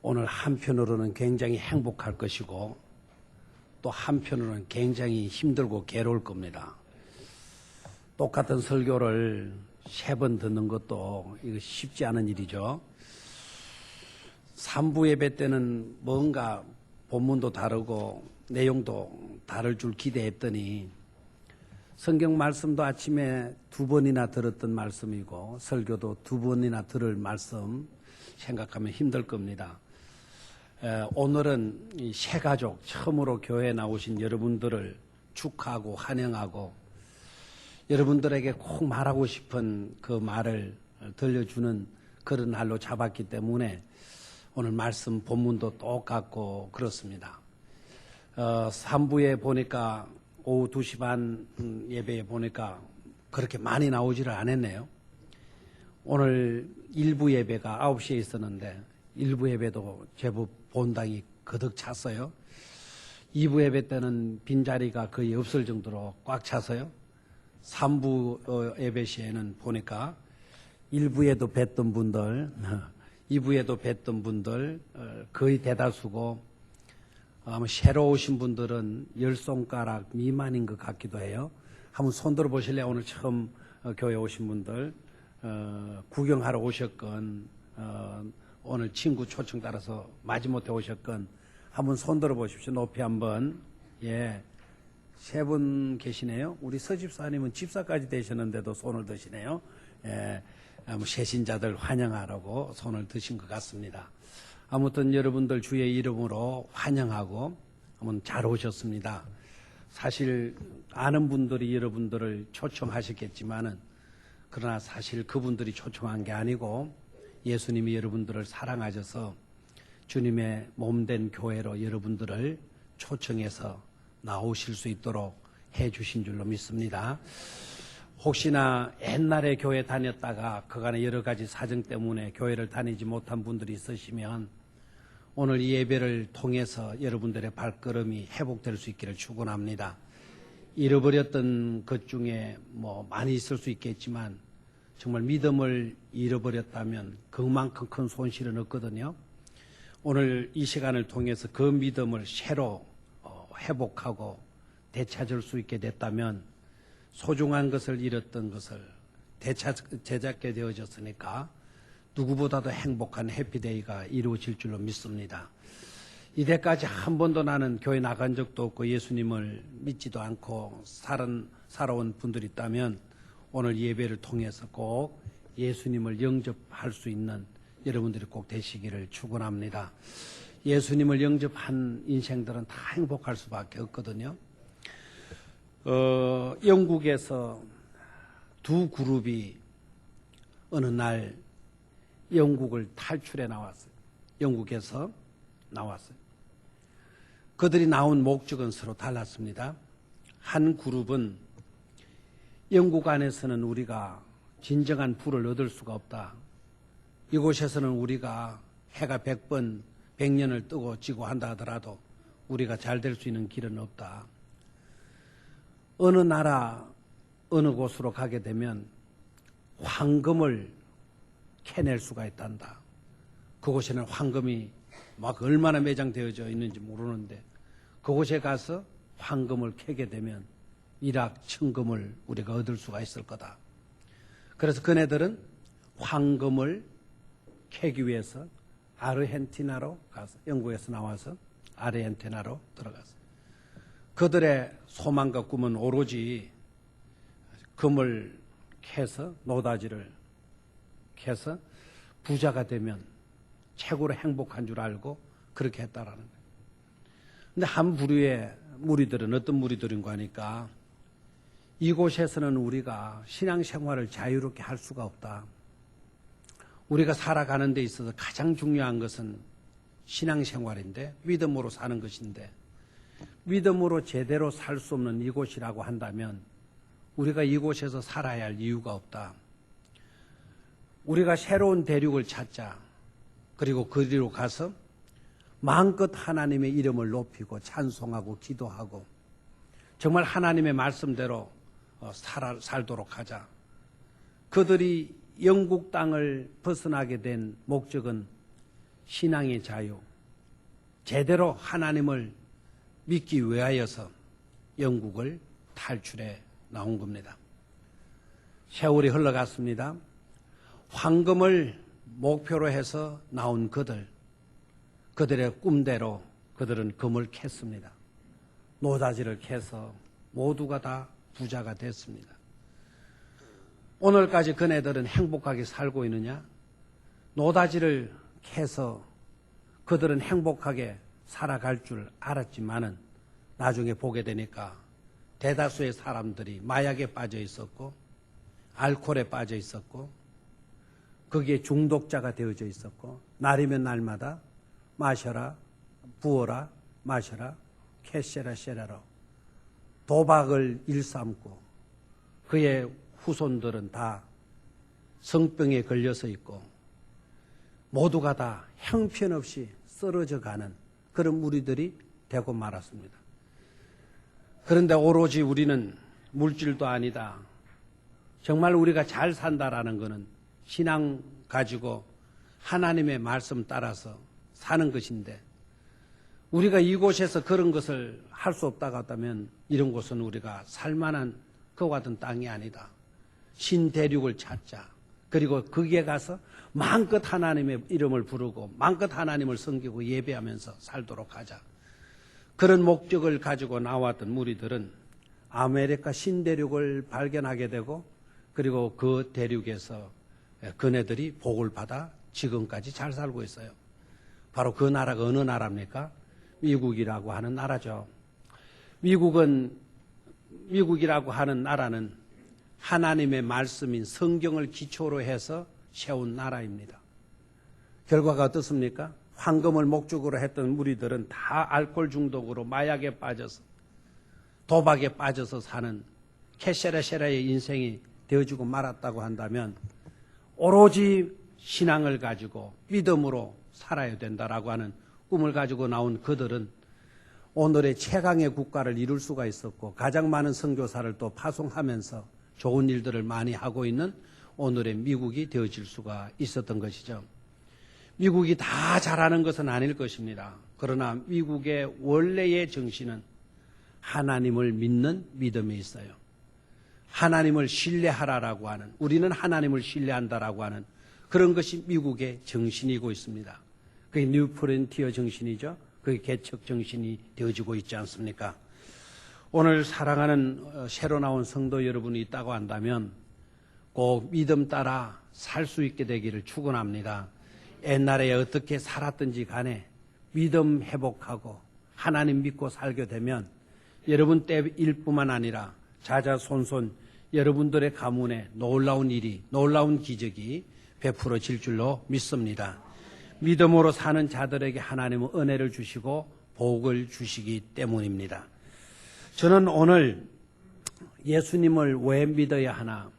오늘 한편으로는 굉장히 행복할 것이고 또 한편으로는 굉장히 힘들고 괴로울 겁니다. 똑같은 설교를 3번 듣는 것도 이거 쉽지 않은 일이죠. 3부 예배 때는 뭔가 본문도 다르고 내용도 다를 줄 기대했더니 성경 말씀도 아침에 2번이나 들었던 말씀이고 설교도 2번이나 들을 말씀 생각하면 힘들 겁니다. 오늘은 이 새 가족 처음으로 교회에 나오신 여러분들을 축하하고 환영하고 여러분들에게 꼭 말하고 싶은 그 말을 들려주는 그런 날로 잡았기 때문에 오늘 말씀 본문도 똑같고 그렇습니다. 3부에 보니까 오후 2시 반 예배에 보니까 그렇게 많이 나오지를 않았네요. 오늘 1부 예배가 9시에 있었는데 1부 예배도 제법 본당이 거득 찼어요. 2부 예배 때는 빈자리가 거의 없을 정도로 꽉 찼어요. 3부 예배 시에는 보니까 1부에도 뵀던 분들, 2부에도 뵀던 분들 거의 대다수고 아마 새로 오신 분들은 10손가락 미만인 것 같기도 해요. 한번 손 들어 보실래요? 오늘 처음 교회 오신 분들 구경하러 오셨건 오늘 친구 초청 따라서 마지못해 오셨건 한번 손 들어 보십시오. 높이 한번. 예, 3분 계시네요. 우리 서집사님은 집사까지 되셨는데도 손을 드시네요. 예, 새신자들 환영하라고 손을 드신 것 같습니다. 아무튼 여러분들 주의 이름으로 환영하고 한번 잘 오셨습니다. 사실 아는 분들이 여러분들을 초청하셨겠지만은 그러나 사실 그분들이 초청한 게 아니고 예수님이 여러분들을 사랑하셔서 주님의 몸된 교회로 여러분들을 초청해서 나오실 수 있도록 해 주신 줄로 믿습니다. 혹시나 옛날에 교회 다녔다가 그간의 여러 가지 사정 때문에 교회를 다니지 못한 분들이 있으시면 오늘 이 예배를 통해서 여러분들의 발걸음이 회복될 수 있기를 축원합니다. 잃어버렸던 것 중에 많이 있을 수 있겠지만 정말 믿음을 잃어버렸다면 그만큼 큰 손실은 없거든요. 오늘 이 시간을 통해서 그 믿음을 새로 회복하고 되찾을 수 있게 됐다면 소중한 것을 잃었던 것을 되찾게 되어졌으니까 누구보다도 행복한 해피데이가 이루어질 줄로 믿습니다. 이때까지 한 번도 나는 교회 나간 적도 없고 예수님을 믿지도 않고 살아온 분들이 있다면 오늘 예배를 통해서 꼭 예수님을 영접할 수 있는 여러분들이 꼭 되시기를 축원합니다. 예수님을 영접한 인생들은 다 행복할 수밖에 없거든요. 영국에서 두 그룹이 어느 날 영국을 탈출해 나왔어요. 영국에서 나왔어요. 그들이 나온 목적은 서로 달랐습니다. 한 그룹은 영국 안에서는 우리가 진정한 부를 얻을 수가 없다. 이곳에서는 우리가 해가 100번, 100년을 뜨고 지고 한다 하더라도 우리가 잘 될 수 있는 길은 없다. 어느 나라, 어느 곳으로 가게 되면 황금을 캐낼 수가 있단다. 그곳에는 황금이 막 얼마나 매장되어져 있는지 모르는데 그곳에 가서 황금을 캐게 되면 일확천금을 우리가 얻을 수가 있을 거다. 그래서 그네들은 황금을 캐기 위해서 아르헨티나로 가서 영국에서 나와서 아르헨티나로 들어갔어요. 그들의 소망과 꿈은 오로지 금을 캐서 노다지를 캐서 부자가 되면 최고로 행복한 줄 알고 그렇게 했다라는 거예요. 근데 한 부류의 무리들은 어떤 무리들인가 하니까 이곳에서는 우리가 신앙생활을 자유롭게 할 수가 없다. 우리가 살아가는 데 있어서 가장 중요한 것은 신앙생활인데 믿음으로 사는 것인데 믿음으로 제대로 살 수 없는 이곳이라고 한다면 우리가 이곳에서 살아야 할 이유가 없다. 우리가 새로운 대륙을 찾자. 그리고 그리로 가서 마음껏 하나님의 이름을 높이고 찬송하고 기도하고 정말 하나님의 말씀대로 살도록 하자. 그들이 영국 땅을 벗어나게 된 목적은 신앙의 자유, 제대로 하나님을 믿기 위하여서 영국을 탈출해 나온 겁니다. 세월이 흘러갔습니다. 황금을 목표로 해서 나온 그들의 꿈대로 그들은 금을 캤습니다. 노다지를 캐서 모두가 다 부자가 됐습니다. 오늘까지 그네들은 행복하게 살고 있느냐? 노다지를 캐서 그들은 행복하게 살아갈 줄 알았지만은 나중에 보게 되니까 대다수의 사람들이 마약에 빠져 있었고 알코올에 빠져 있었고 거기에 중독자가 되어져 있었고 날이면 날마다 마셔라, 부어라, 마셔라, 캐세라, 쉐라로 도박을 일삼고 그의 후손들은 다 성병에 걸려서 있고 모두가 다 형편없이 쓰러져가는 그런 무리들이 되고 말았습니다. 그런데 오로지 우리는 물질도 아니다. 정말 우리가 잘 산다라는 것은 신앙 가지고 하나님의 말씀 따라서 사는 것인데 우리가 이곳에서 그런 것을 할 수 없다고 한다면 이런 곳은 우리가 살만한 그와 같은 땅이 아니다. 신대륙을 찾자. 그리고 거기에 가서 마음껏 하나님의 이름을 부르고 마음껏 하나님을 섬기고 예배하면서 살도록 하자. 그런 목적을 가지고 나왔던 무리들은 아메리카 신대륙을 발견하게 되고 그리고 그 대륙에서 그네들이 복을 받아 지금까지 잘 살고 있어요. 바로 그 나라가 어느 나라입니까? 미국이라고 하는 나라죠. 미국이라고 하는 나라는 하나님의 말씀인 성경을 기초로 해서 세운 나라입니다. 결과가 어떻습니까? 황금을 목적으로 했던 무리들은 다 알코올 중독으로 마약에 빠져서 도박에 빠져서 사는 캐세라쉐라의 인생이 되어지고 말았다고 한다면 오로지 신앙을 가지고 믿음으로 살아야 된다라고 하는 꿈을 가지고 나온 그들은 오늘의 최강의 국가를 이룰 수가 있었고 가장 많은 선교사를 또 파송하면서 좋은 일들을 많이 하고 있는 오늘의 미국이 되어질 수가 있었던 것이죠. 미국이 다 잘하는 것은 아닐 것입니다. 그러나 미국의 원래의 정신은 하나님을 믿는 믿음에 있어요. 하나님을 신뢰하라라고 하는, 우리는 하나님을 신뢰한다라고 하는 그런 것이 미국의 정신이고 있습니다. 그게 뉴 프론티어 정신이죠. 그게 개척 정신이 되어지고 있지 않습니까? 오늘 사랑하는 새로 나온 성도 여러분이 있다고 한다면 꼭 믿음 따라 살 수 있게 되기를 축원합니다. 옛날에 어떻게 살았든지 간에 믿음 회복하고 하나님 믿고 살게 되면 여러분 때일 뿐만 아니라 자자손손 여러분들의 가문에 놀라운 일이, 놀라운 기적이 베풀어질 줄로 믿습니다. 믿음으로 사는 자들에게 하나님은 은혜를 주시고 복을 주시기 때문입니다. 저는 오늘 예수님을 왜 믿어야 하나,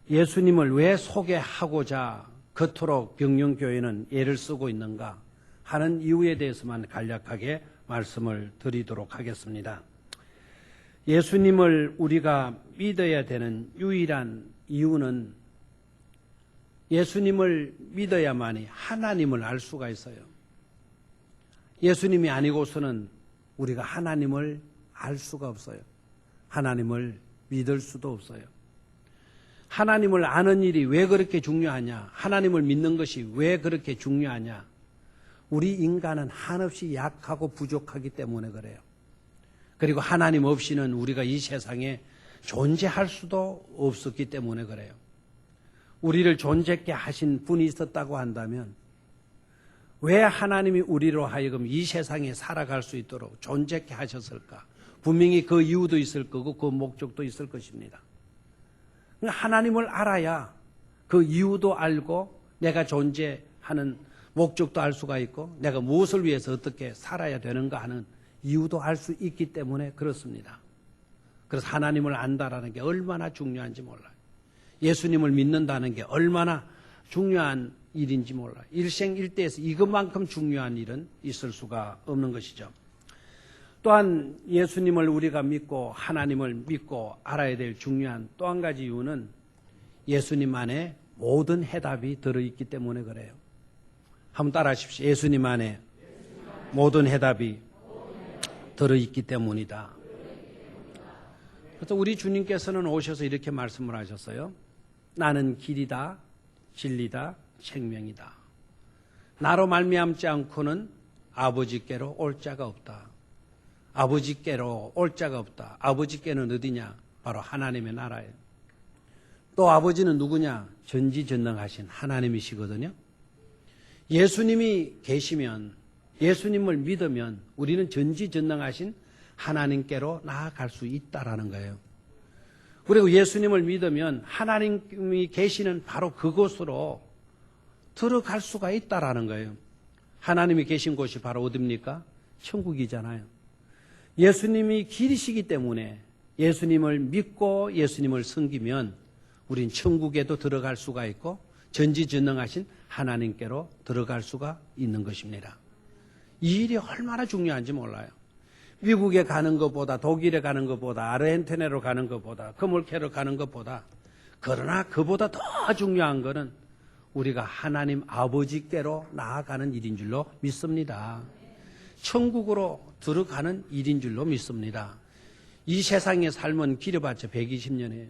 예수님을 왜 소개하고자 그토록 병영교회는 애를 쓰고 있는가 하는 이유에 대해서만 간략하게 말씀을 드리도록 하겠습니다. 예수님을 우리가 믿어야 되는 유일한 이유는 예수님을 믿어야만이 하나님을 알 수가 있어요. 예수님이 아니고서는 우리가 하나님을 알 수가 없어요. 하나님을 믿을 수도 없어요. 하나님을 아는 일이 왜 그렇게 중요하냐? 하나님을 믿는 것이 왜 그렇게 중요하냐? 우리 인간은 한없이 약하고 부족하기 때문에 그래요. 그리고 하나님 없이는 우리가 이 세상에 존재할 수도 없었기 때문에 그래요. 우리를 존재케 하신 분이 있었다고 한다면 왜 하나님이 우리로 하여금 이 세상에 살아갈 수 있도록 존재케 하셨을까? 분명히 그 이유도 있을 거고 그 목적도 있을 것입니다. 하나님을 알아야 그 이유도 알고 내가 존재하는 목적도 알 수가 있고 내가 무엇을 위해서 어떻게 살아야 되는가 하는 이유도 알 수 있기 때문에 그렇습니다. 그래서 하나님을 안다라는 게 얼마나 중요한지 몰라요. 예수님을 믿는다는 게 얼마나 중요한 일인지 몰라요. 일생일대에서 이것만큼 중요한 일은 있을 수가 없는 것이죠. 또한 예수님을 우리가 믿고 하나님을 믿고 알아야 될 중요한 또 한 가지 이유는 예수님 안에 모든 해답이 들어있기 때문에 그래요. 한번 따라하십시오. 예수님 안에 모든 해답이 들어있기 때문이다. 그래서 우리 주님께서는 오셔서 이렇게 말씀을 하셨어요. 나는 길이다, 진리다, 생명이다. 나로 말미암지 않고는 아버지께로 올 자가 없다. 아버지께로 올 자가 없다. 아버지께는 어디냐? 바로 하나님의 나라예요. 또 아버지는 누구냐? 전지전능하신 하나님이시거든요. 예수님이 계시면, 예수님을 믿으면 우리는 전지전능하신 하나님께로 나아갈 수 있다라는 거예요. 그리고 예수님을 믿으면 하나님이 계시는 바로 그곳으로 들어갈 수가 있다라는 거예요. 하나님이 계신 곳이 바로 어디입니까? 천국이잖아요. 예수님이 길이시기 때문에 예수님을 믿고 예수님을 섬기면 우린 천국에도 들어갈 수가 있고 전지전능하신 하나님께로 들어갈 수가 있는 것입니다. 이 일이 얼마나 중요한지 몰라요. 미국에 가는 것보다, 독일에 가는 것보다, 아르헨티나로 가는 것보다, 그물 캐러 가는 것보다, 그러나 그보다 더 중요한 것은 우리가 하나님 아버지께로 나아가는 일인 줄로 믿습니다. 천국으로 들어가는 일인 줄로 믿습니다. 이 세상의 삶은 길어봤자 120년이에요.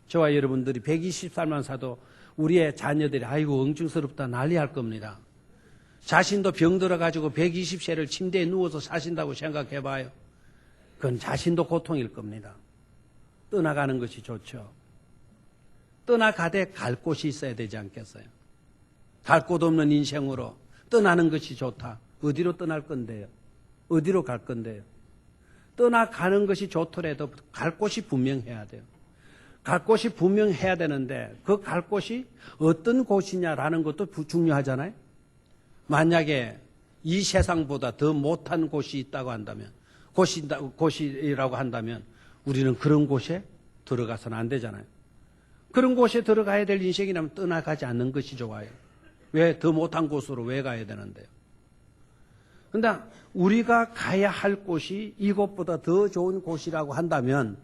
저와 여러분들이 120살만 사도 우리의 자녀들이 아이고 엉증스럽다 난리할 겁니다. 자신도 병 들어가지고 120세를 침대에 누워서 사신다고 생각해봐요. 그건 자신도 고통일 겁니다. 떠나가는 것이 좋죠. 떠나가되 갈 곳이 있어야 되지 않겠어요? 갈 곳 없는 인생으로 떠나는 것이 좋다. 어디로 떠날 건데요? 어디로 갈 건데요? 떠나가는 것이 좋더라도 갈 곳이 분명해야 돼요. 갈 곳이 분명해야 되는데 그 갈 곳이 어떤 곳이냐라는 것도 중요하잖아요. 만약에 이 세상보다 더 못한 곳이 있다고 한다면, 곳이라고 한다면 우리는 그런 곳에 들어가서는 안 되잖아요. 그런 곳에 들어가야 될 인생이라면 떠나가지 않는 것이 좋아요. 왜 더 못한 곳으로 왜 가야 되는데요? 그런데 우리가 가야 할 곳이 이곳보다 더 좋은 곳이라고 한다면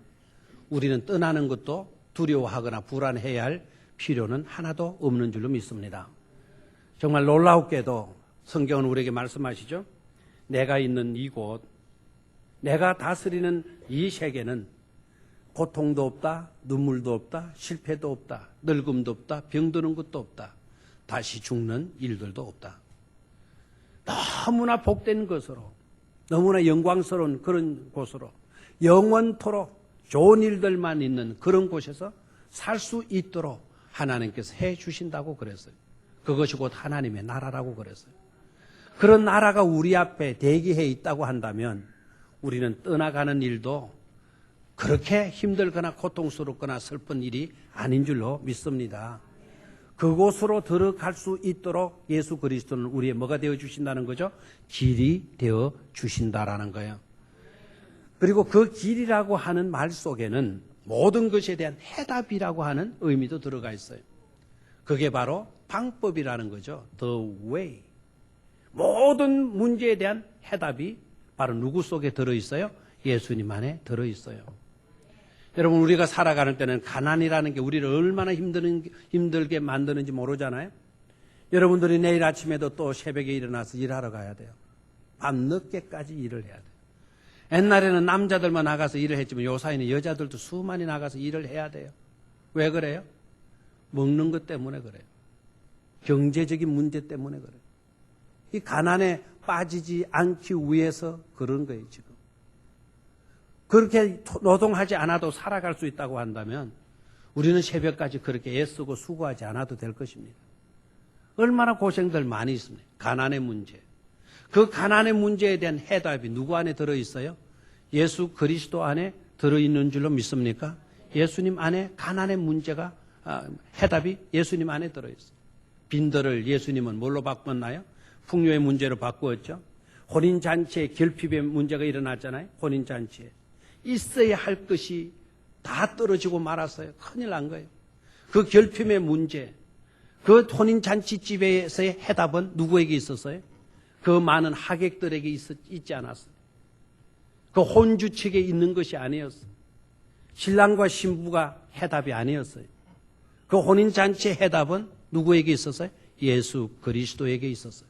우리는 떠나는 것도 두려워하거나 불안해야 할 필요는 하나도 없는 줄로 믿습니다. 정말 놀라웠게도 성경은 우리에게 말씀하시죠. 내가 있는 이곳, 내가 다스리는 이 세계는 고통도 없다, 눈물도 없다, 실패도 없다, 늙음도 없다, 병드는 것도 없다, 다시 죽는 일들도 없다. 너무나 복된 것으로, 너무나 영광스러운 그런 곳으로 영원토록 좋은 일들만 있는 그런 곳에서 살 수 있도록 하나님께서 해 주신다고 그랬어요. 그것이 곧 하나님의 나라라고 그랬어요. 그런 나라가 우리 앞에 대기해 있다고 한다면 우리는 떠나가는 일도 그렇게 힘들거나 고통스럽거나 슬픈 일이 아닌 줄로 믿습니다. 그곳으로 들어갈 수 있도록 예수 그리스도는 우리의 뭐가 되어 주신다는 거죠? 길이 되어 주신다라는 거예요. 그리고 그 길이라고 하는 말 속에는 모든 것에 대한 해답이라고 하는 의미도 들어가 있어요. 그게 바로 방법이라는 거죠. The way. 모든 문제에 대한 해답이 바로 누구 속에 들어있어요? 예수님 안에 들어있어요. 여러분, 우리가 살아가는 때는 가난이라는 게 우리를 얼마나 힘들게 만드는지 모르잖아요. 여러분들이 내일 아침에도 또 새벽에 일어나서 일하러 가야 돼요. 밤늦게까지 일을 해야 돼요. 옛날에는 남자들만 나가서 일을 했지만 요사이는 여자들도 수많이 나가서 일을 해야 돼요. 왜 그래요? 먹는 것 때문에 그래요. 경제적인 문제 때문에 그래요. 이 가난에 빠지지 않기 위해서 그런 거예요, 지금. 그렇게 노동하지 않아도 살아갈 수 있다고 한다면 우리는 새벽까지 그렇게 애쓰고 수고하지 않아도 될 것입니다. 얼마나 고생들 많이 있습니다. 가난의 문제. 그 가난의 문제에 대한 해답이 누구 안에 들어있어요? 예수 그리스도 안에 들어있는 줄로 믿습니까? 예수님 안에 가난의 문제가 해답이 예수님 안에 들어있어요. 빈들을 예수님은 뭘로 바꿨나요? 풍요의 문제로 바꾸었죠. 혼인잔치에 결핍의 문제가 일어났잖아요. 혼인잔치에. 있어야 할 것이 다 떨어지고 말았어요. 큰일 난 거예요. 그 결핍의 문제, 그 혼인잔치집에서의 해답은 누구에게 있었어요? 그 많은 하객들에게 있지 않았어요. 그 혼주 측에 있는 것이 아니었어요. 신랑과 신부가 해답이 아니었어요. 그 혼인잔치의 해답은 누구에게 있었어요? 예수 그리스도에게 있었어요.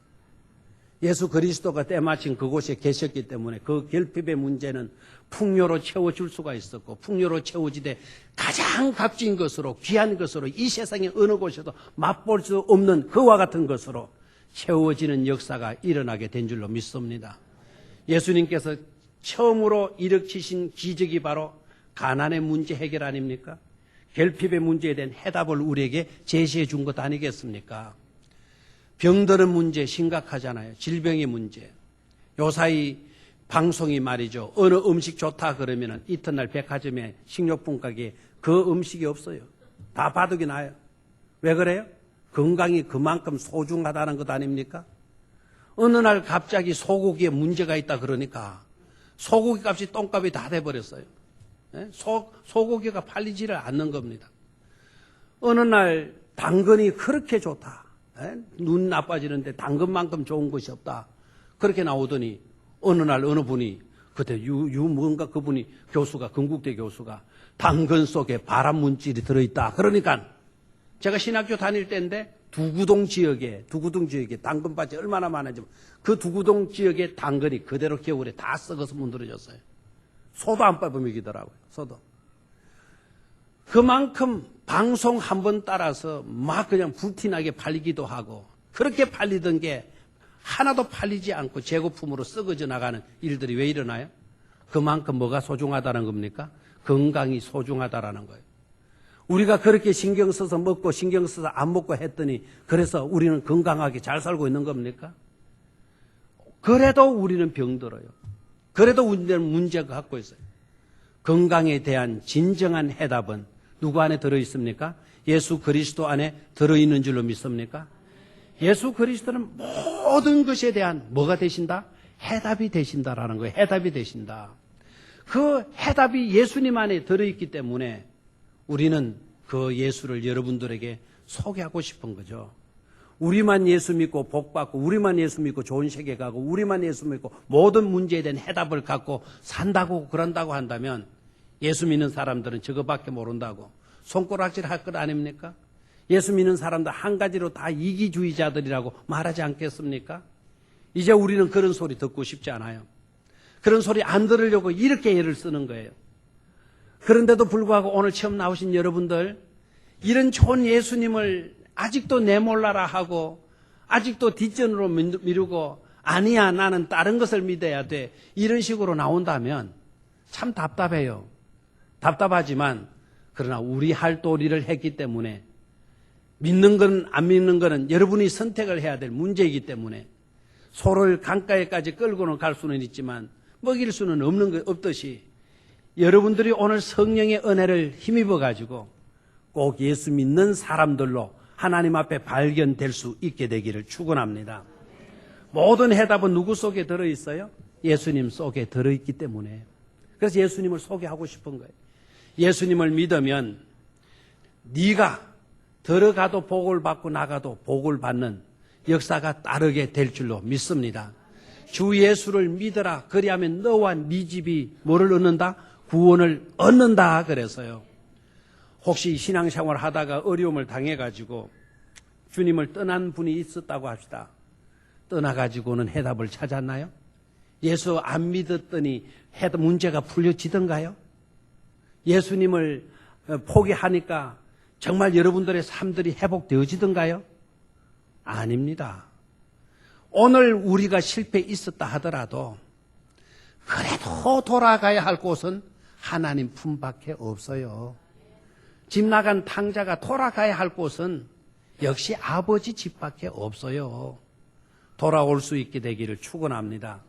예수 그리스도가 때마침 그곳에 계셨기 때문에 그 결핍의 문제는 풍요로 채워줄 수가 있었고, 풍요로 채워지되 가장 값진 것으로, 귀한 것으로, 이 세상의 어느 곳에도 맛볼 수 없는 그와 같은 것으로 채워지는 역사가 일어나게 된 줄로 믿습니다. 예수님께서 처음으로 일으키신 기적이 바로 가난의 문제 해결 아닙니까? 결핍의 문제에 대한 해답을 우리에게 제시해 준 것 아니겠습니까? 병드는 문제 심각하잖아요. 질병의 문제. 요사이 방송이 말이죠. 어느 음식 좋다 그러면은 이튿날 백화점에 식료품 가게에 그 음식이 없어요. 다 바둑이 나요. 왜 그래요? 건강이 그만큼 소중하다는 것 아닙니까? 어느 날 갑자기 소고기에 문제가 있다 그러니까 소고기 값이 똥값이 다 돼버렸어요. 소고기가 팔리지를 않는 겁니다. 어느 날 당근이 그렇게 좋다. 눈 나빠지는데 당근만큼 좋은 것이 없다. 그렇게 나오더니 어느 날 어느 분이 그때 뭔가 그분이 교수가 건국대 교수가 당근 속에 바람 문질이 들어있다. 그러니까 제가 신학교 다닐 때인데 두구동 지역에 당근밭이 얼마나 많은지 그 두구동 지역의 당근이 그대로 겨울에 다 썩어서 문드러졌어요. 소도 안 빨아먹이더라고요. 소도. 그만큼 방송 한 번 따라서 막 그냥 불티나게 팔리기도 하고 그렇게 팔리던 게 하나도 팔리지 않고 재고품으로 썩어져 나가는 일들이 왜 일어나요? 그만큼 뭐가 소중하다는 겁니까? 건강이 소중하다라는 거예요. 우리가 그렇게 신경 써서 먹고 신경 써서 안 먹고 했더니 그래서 우리는 건강하게 잘 살고 있는 겁니까? 그래도 우리는 병들어요. 그래도 우리는 문제가 갖고 있어요. 건강에 대한 진정한 해답은 누구 안에 들어있습니까? 예수 그리스도 안에 들어있는 줄로 믿습니까? 예수 그리스도는 모든 것에 대한 뭐가 되신다? 해답이 되신다라는 거예요. 해답이 되신다. 그 해답이 예수님 안에 들어있기 때문에 우리는 그 예수를 여러분들에게 소개하고 싶은 거죠. 우리만 예수 믿고 복 받고 우리만 예수 믿고 좋은 세계 가고 우리만 예수 믿고 모든 문제에 대한 해답을 갖고 산다고 그런다고 한다면 예수 믿는 사람들은 저거밖에 모른다고 손가락질 할 것 아닙니까? 예수 믿는 사람들 한 가지로 다 이기주의자들이라고 말하지 않겠습니까? 이제 우리는 그런 소리 듣고 싶지 않아요. 그런 소리 안 들으려고 이렇게 애를 쓰는 거예요. 그런데도 불구하고 오늘 처음 나오신 여러분들 이런 좋은 예수님을 아직도 내몰라라 하고 아직도 뒷전으로 미루고 아니야 나는 다른 것을 믿어야 돼 이런 식으로 나온다면 참 답답해요. 답답하지만 그러나 우리 할 도리를 했기 때문에 믿는 건 안 믿는 거는 여러분이 선택을 해야 될 문제이기 때문에 소를 강가에까지 끌고는 갈 수는 있지만 먹일 수는 없는 것 없듯이 여러분들이 오늘 성령의 은혜를 힘입어 가지고 꼭 예수 믿는 사람들로 하나님 앞에 발견될 수 있게 되기를 축원합니다. 모든 해답은 누구 속에 들어있어요? 예수님 속에 들어있기 때문에. 그래서 예수님을 소개하고 싶은 거예요. 예수님을 믿으면 네가 들어가도 복을 받고 나가도 복을 받는 역사가 따르게 될 줄로 믿습니다. 주 예수를 믿어라. 그리하면 너와 네 집이 뭐를 얻는다? 구원을 얻는다. 그래서요. 혹시 신앙생활 하다가 어려움을 당해가지고 주님을 떠난 분이 있었다고 합시다. 떠나가지고는 해답을 찾았나요? 예수 안 믿었더니 문제가 풀려지던가요? 예수님을 포기하니까 정말 여러분들의 삶들이 회복되어지던가요? 아닙니다. 오늘 우리가 실패 있었다 하더라도 그래도 돌아가야 할 곳은 하나님 품밖에 없어요. 집 나간 탕자가 돌아가야 할 곳은 역시 아버지 집밖에 없어요. 돌아올 수 있게 되기를 축원합니다.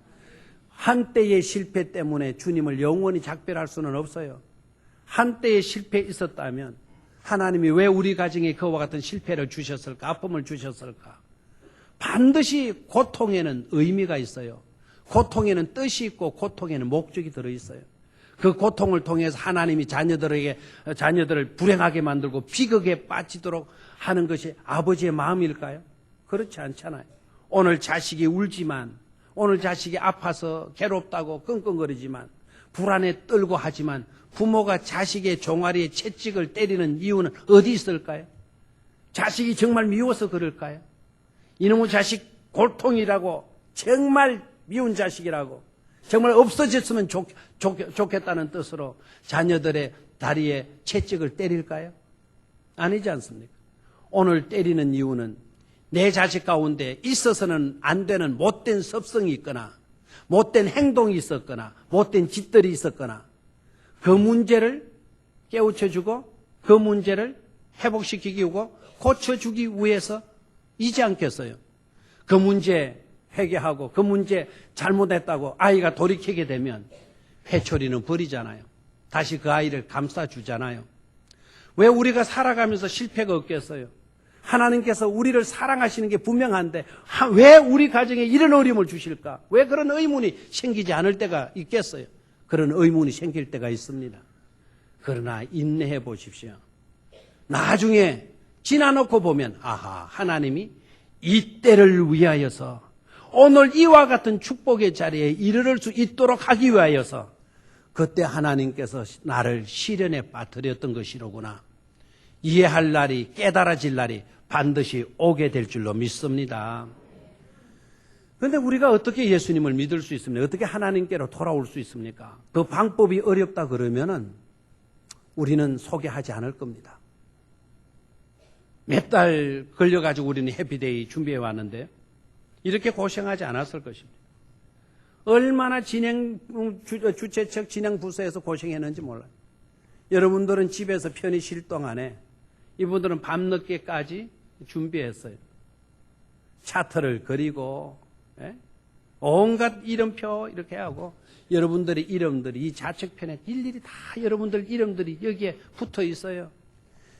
한때의 실패 때문에 주님을 영원히 작별할 수는 없어요. 한때의 실패 있었다면 하나님이 왜 우리 가정에 그와 같은 실패를 주셨을까? 아픔을 주셨을까? 반드시 고통에는 의미가 있어요. 고통에는 뜻이 있고 고통에는 목적이 들어있어요. 그 고통을 통해서 하나님이 자녀들을 불행하게 만들고 비극에 빠지도록 하는 것이 아버지의 마음일까요? 그렇지 않잖아요. 오늘 자식이 울지만, 오늘 자식이 아파서 괴롭다고 끙끙거리지만, 불안에 떨고 하지만 부모가 자식의 종아리에 채찍을 때리는 이유는 어디 있을까요? 자식이 정말 미워서 그럴까요? 이놈의 자식 골통이라고, 정말 미운 자식이라고, 정말 없어졌으면 좋겠다는 뜻으로 자녀들의 다리에 채찍을 때릴까요? 아니지 않습니까? 오늘 때리는 이유는 내 자식 가운데 있어서는 안 되는 못된 습성이 있거나 못된 행동이 있었거나 못된 짓들이 있었거나 그 문제를 깨우쳐주고 그 문제를 회복시키기 위하고 고쳐주기 위해서 이지 않겠어요? 그 문제 회개하고 그 문제 잘못했다고 아이가 돌이키게 되면 회초리는 버리잖아요. 다시 그 아이를 감싸주잖아요. 왜 우리가 살아가면서 실패가 없겠어요? 하나님께서 우리를 사랑하시는 게 분명한데 왜 우리 가정에 이런 어려움을 주실까? 왜 그런 의문이 생기지 않을 때가 있겠어요? 그런 의문이 생길 때가 있습니다. 그러나 인내해 보십시오. 나중에 지나놓고 보면 아하, 하나님이 이 때를 위하여서 오늘 이와 같은 축복의 자리에 이르를 수 있도록 하기 위하여서 그때 하나님께서 나를 시련에 빠뜨렸던 것이로구나. 이해할 날이, 깨달아질 날이 반드시 오게 될 줄로 믿습니다. 그런데 우리가 어떻게 예수님을 믿을 수 있습니까? 어떻게 하나님께로 돌아올 수 있습니까? 그 방법이 어렵다 그러면은 우리는 소개하지 않을 겁니다. 몇 달 걸려가지고 우리는 해피데이 준비해 왔는데 이렇게 고생하지 않았을 것입니다. 얼마나 주최측 진행 부서에서 고생했는지 몰라요. 여러분들은 집에서 편히 쉴 동안에 이분들은 밤늦게까지 준비했어요. 차트를 그리고 온갖 이름표 이렇게 하고 여러분들의 이름들이 이 좌측편에 일일이 다 여러분들 이름들이 여기에 붙어 있어요.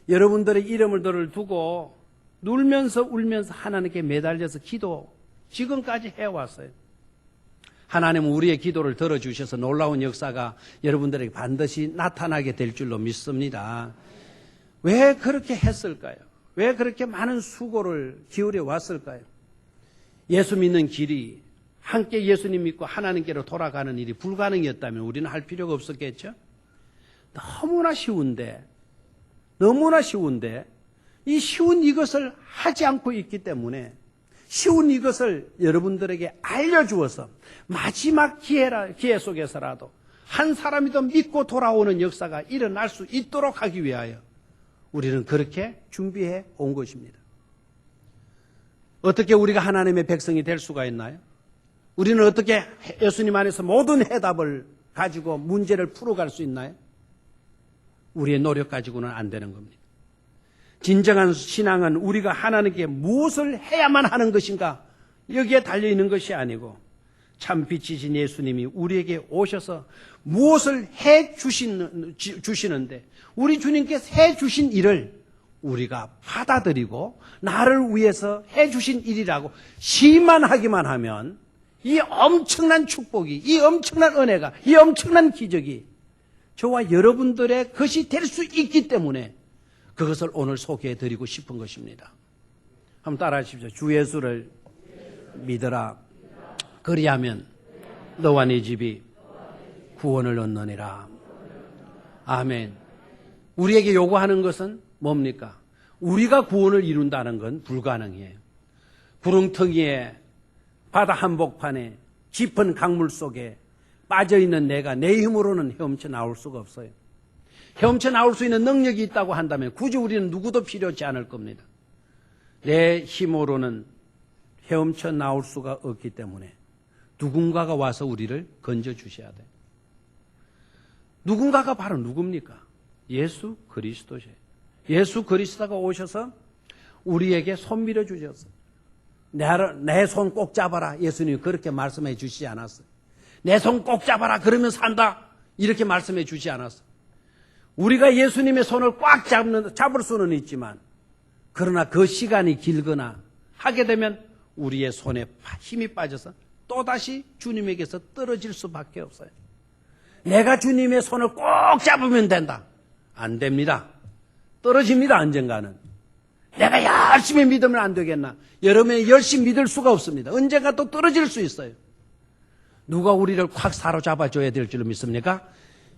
여러분들의 이름을 두고 울면서 울면서 하나님께 매달려서 기도 지금까지 해왔어요. 하나님은 우리의 기도를 들어주셔서 놀라운 역사가 여러분들에게 반드시 나타나게 될 줄로 믿습니다. 왜 그렇게 했을까요? 왜 그렇게 많은 수고를 기울여 왔을까요? 예수 믿는 길이 함께 예수님 믿고 하나님께로 돌아가는 일이 불가능이었다면 우리는 할 필요가 없었겠죠? 너무나 쉬운데 이 쉬운 이것을 하지 않고 있기 때문에 쉬운 이것을 여러분들에게 알려주어서 마지막 기회 속에서라도 한 사람이 더 믿고 돌아오는 역사가 일어날 수 있도록 하기 위하여 우리는 그렇게 준비해 온 것입니다. 어떻게 우리가 하나님의 백성이 될 수가 있나요? 우리는 어떻게 예수님 안에서 모든 해답을 가지고 문제를 풀어갈 수 있나요? 우리의 노력 가지고는 안 되는 겁니다. 진정한 신앙은 우리가 하나님께 무엇을 해야만 하는 것인가 여기에 달려있는 것이 아니고 참 빛이신 예수님이 우리에게 오셔서 무엇을 해 주시는데 우리 주님께서 해 주신 일을 우리가 받아들이고 나를 위해서 해 주신 일이라고 시만하기만 하면 이 엄청난 축복이, 이 엄청난 은혜가, 이 엄청난 기적이 저와 여러분들의 것이 될 수 있기 때문에 그것을 오늘 소개해드리고 싶은 것입니다. 한번 따라 하십시오. 주 예수를 믿어라. 그리하면 너와 네 집이 구원을 얻느니라. 아멘. 우리에게 요구하는 것은 뭡니까? 우리가 구원을 이룬다는 건 불가능해요. 구렁텅이에 바다 한복판에 깊은 강물 속에 빠져있는 내가 내 힘으로는 헤엄쳐 나올 수가 없어요. 헤엄쳐 나올 수 있는 능력이 있다고 한다면 굳이 우리는 누구도 필요하지 않을 겁니다. 내 힘으로는 헤엄쳐 나올 수가 없기 때문에 누군가가 와서 우리를 건져주셔야 돼요. 누군가가 바로 누굽니까? 예수 그리스도세요. 예수 그리스도가 오셔서 우리에게 손 밀어 주셨어요. 내 손 꼭 잡아라. 예수님이 그렇게 말씀해 주시지 않았어요. 내 손 꼭 잡아라. 그러면 산다. 이렇게 말씀해 주지 않았어요. 우리가 예수님의 손을 꽉 잡을 수는 있지만 그러나 그 시간이 길거나 하게 되면 우리의 손에 힘이 빠져서 또다시 주님에게서 떨어질 수밖에 없어요. 내가 주님의 손을 꼭 잡으면 된다. 안 됩니다. 떨어집니다. 언젠가는. 내가 열심히 믿으면 안 되겠나. 여러분이 열심히 믿을 수가 없습니다. 언젠가 또 떨어질 수 있어요. 누가 우리를 콱 사로잡아줘야 될 줄 믿습니까?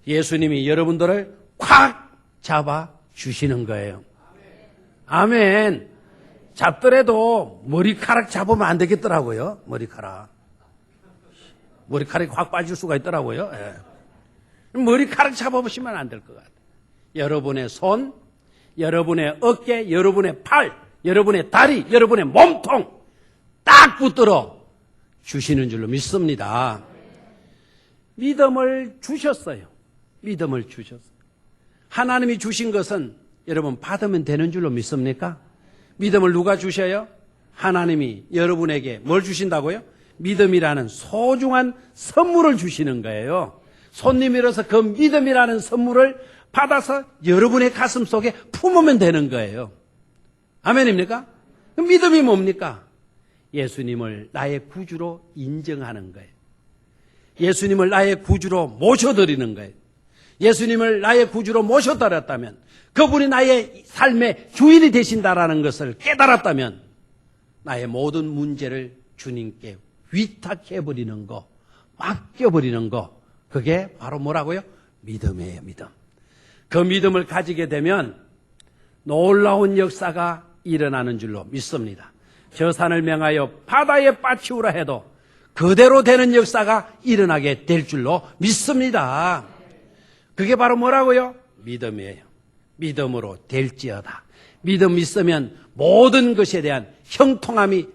예수님이 여러분들을 콱 잡아주시는 거예요. 아멘. 잡더라도 머리카락 잡으면 안 되겠더라고요. 머리카락이 확 빠질 수가 있더라고요. 예. 머리카락 잡아보시면 안 될 것 같아요. 여러분의 손, 여러분의 어깨, 여러분의 팔, 여러분의 다리, 여러분의 몸통 딱 붙들어 주시는 줄로 믿습니다. 믿음을 주셨어요. 믿음을 주셨어요. 하나님이 주신 것은 여러분 받으면 되는 줄로 믿습니까? 믿음을 누가 주셔요? 하나님이 여러분에게 뭘 주신다고요? 믿음이라는 소중한 선물을 주시는 거예요. 손님이라서 그 믿음이라는 선물을 받아서 여러분의 가슴 속에 품으면 되는 거예요. 아멘입니까? 그 믿음이 뭡니까? 예수님을 나의 구주로 인정하는 거예요. 예수님을 나의 구주로 모셔드리는 거예요. 예수님을 나의 구주로 모셔드렸다면, 그분이 나의 삶의 주인이 되신다라는 것을 깨달았다면 나의 모든 문제를 주님께 위탁해버리는 거, 맡겨버리는 거, 그게 바로 뭐라고요? 믿음이에요. 믿음. 그 믿음을 가지게 되면 놀라운 역사가 일어나는 줄로 믿습니다. 저 산을 명하여 바다에 빠치우라 해도 그대로 되는 역사가 일어나게 될 줄로 믿습니다. 그게 바로 뭐라고요? 믿음이에요. 믿음으로 될지어다. 믿음 있으면 모든 것에 대한 형통함이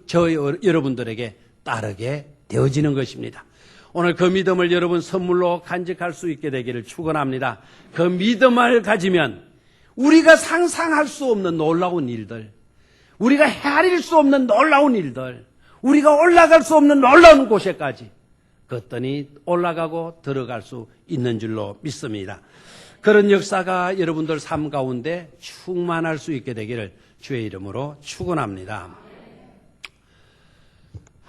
여러분들에게 따르게 되어지는 것입니다. 오늘 그 믿음을 여러분 선물로 간직할 수 있게 되기를 축원합니다. 그 믿음을 가지면 우리가 상상할 수 없는 놀라운 일들, 우리가 헤아릴 수 없는 놀라운 일들, 우리가 올라갈 수 없는 놀라운 곳에까지 그것들이 올라가고 들어갈 수 있는 줄로 믿습니다. 그런 역사가 여러분들 삶 가운데 충만할 수 있게 되기를 주의 이름으로 축원합니다.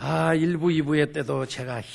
1부, 2부의 때도 제가